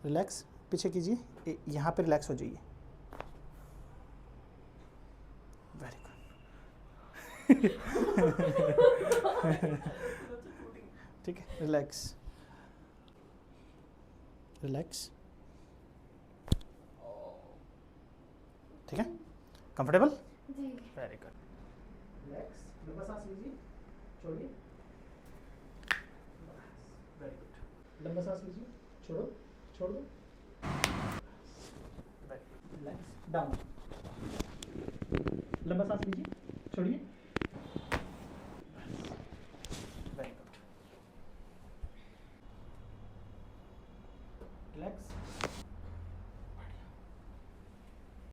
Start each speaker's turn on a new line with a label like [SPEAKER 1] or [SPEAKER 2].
[SPEAKER 1] Relax, पीछे कीजिए, यहाँ पे रिलैक्स हो जाइए। Very good. ठीक है, रिलैक्स रिलैक्स। ठीक है, कंफर्टेबल?
[SPEAKER 2] जी।
[SPEAKER 1] Very good. रिलैक्स, लंबा सांस लीजिए, छोड़िए। वेरी गुड, लंबा सांस लीजिए, छोड़ो, छोड़ दो। Very good, relax, down. लंबा सांस लीजिए, छोड़िए।